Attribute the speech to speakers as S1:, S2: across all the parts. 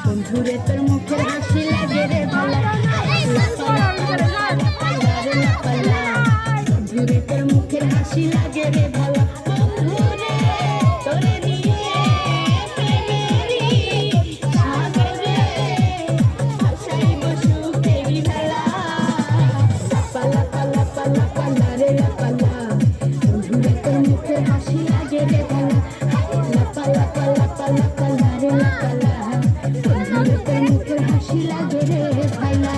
S1: বন্ধুরে তোর মুখে হাসি লাগে রে ভালা, বন্ধুরে তোর মুখে হাসি লাগে রে ভালা, বন্ধুরে তোরে নিয়ে প্রেমেরই সাগরে হাসাইব সুখেরই ভেলা, লাপালা পালা পালা পালা রে লাপালা, বন্ধুরে তোর মুখে হাসি লাগে রে ভালা, লাপালা পালা পালা পালা রে লাপালা, বন্ধুরে তোর মুখে হাসি লাগে রে ভালা।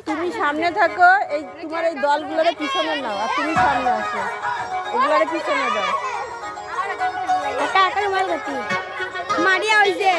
S2: তুমি সামনে থাকো, এই তোমার এই দলগুলোর পিছনে নাও, আর তুমি সামনে আসো, এগুলোর পিছনে দাও।
S3: মারিয়া হইছে।